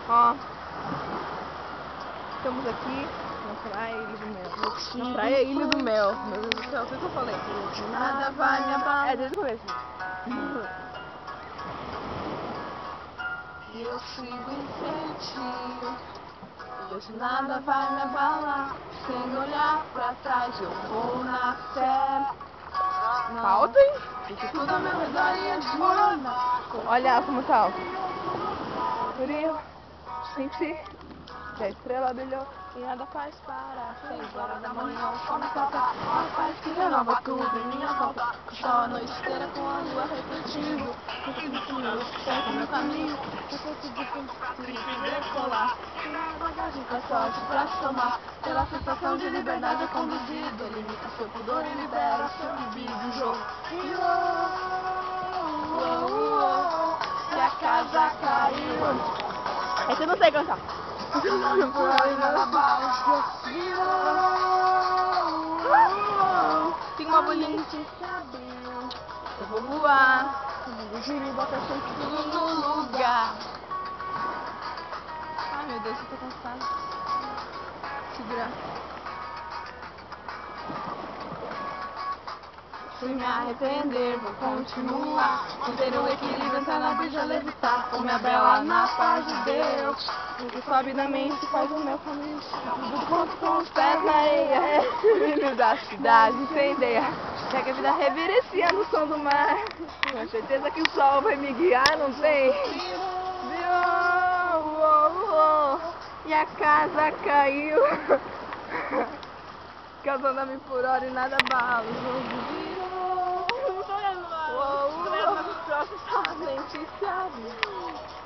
Ó, estamos aqui na praia Ilha do Mel. Na praia Ilha do Mel. Meu Deus do céu, o que eu falei? Nada vai me abalar. É desde o começo. E eu sigo em frente. E hoje nada vai me abalar. Sem olhar pra trás, eu vou na fé. Alto, hein? Porque tudo ao meu redor ia desmoronar. Olha como tá alto. Por eu senti que a estrela brilhou e nada faz parar. 6 horas da manhã, o sol me toca. Uma paz que renova tudo em minha volta. Com o sol a noite inteira, com a lua refletindo. Refletindo, certo meu caminho. Eu consegui decolar. Uma bagagem com a sorte pra somar. Pela sensação de liberdade é conduzido. Limita seu pudor e libera seu libido. Jogo. E a casa caiu. É que eu não sei cantar. Tem uma bolinha. Eu vou voar. O Júlio bota tudo no lugar. Ai meu Deus, eu tô cansada. Segurar. Fui me arrepender, vou continuar. Manter o equilíbrio, entrar na brisa, levitar. Com minha bela na paz de Deus. O que sobe na mente faz o meu caminho. Tudo quanto com os pés na areia. Filho da cidade, incendeia. Segue a vida reverenciando o som do mar. Com certeza que o sol vai me guiar, não tem? E a casa caiu. Causando-me por hora e nada abala. O jogo virou. Não tô olhando lá.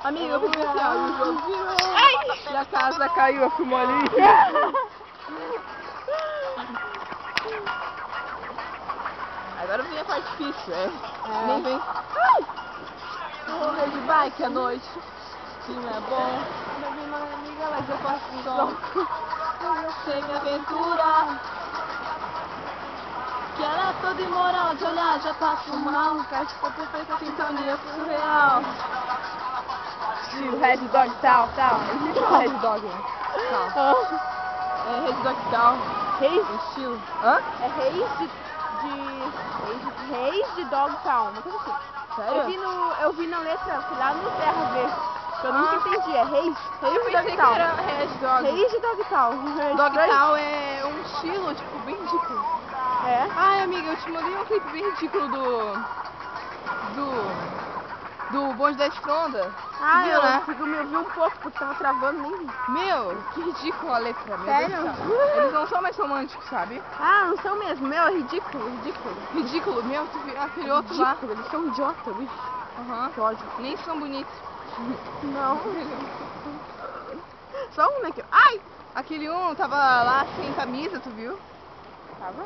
Amiga, eu fui especial. E o jogo virou. Ai! E a casa caiu, eu fui molinha. Agora vem a parte difícil, Nem vem. Ai! Correr de bike à noite. Que não é bom. Não vi uma amiga, mas eu faço som. Eu sei me aventurar. Que ela é toda imoral, de olhar já passo mal. Caixa com perfeita sintonia surreal. Estilo Red Dog tal. Existe o Red Dog, né? Tal. É Red Dog tal. Reis? Estilo. Hã? É Reis de Dog Town, uma coisa assim. Sério? Eu vi na letra, fui lá no Terra ver. Eu nunca entendi, é Reis Eu de pensei Dog que Town. era Red Dog. Reis de Dog Town. Dogtown é um estilo, tipo, bem ridículo. É? Ai, amiga, eu te mandei um clipe bem ridículo do Bonde da Estronda. Ah, viu, né? eu vi um pouco, porque tava travando nem vi. Meu, que ridícula a letra, meu Sério? Deus do céu. Eles não são mais românticos, sabe? Ah, não são mesmo. Meu, é ridículo. Ridículo, meu, tu viu aquele outro lá. Eles são idiota, bicho. Aham. Que ódio. Nem são bonitos. Não. Só um, né? Ai! Aquele um tava lá sem camisa, tu viu? Tava?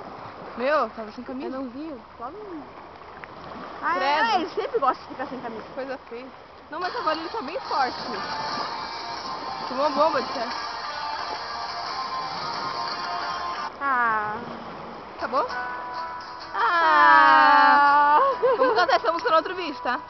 Meu, tava sem Eu camisa. não vi, só não. Ah, Credo. ele sempre gosta de ficar sem camisa. Coisa feia. Não, mas agora ele tá bem forte. Tomou bomba, de certo. Ah. Acabou? Ah. Vamos cantar essa música no outro vídeo, tá?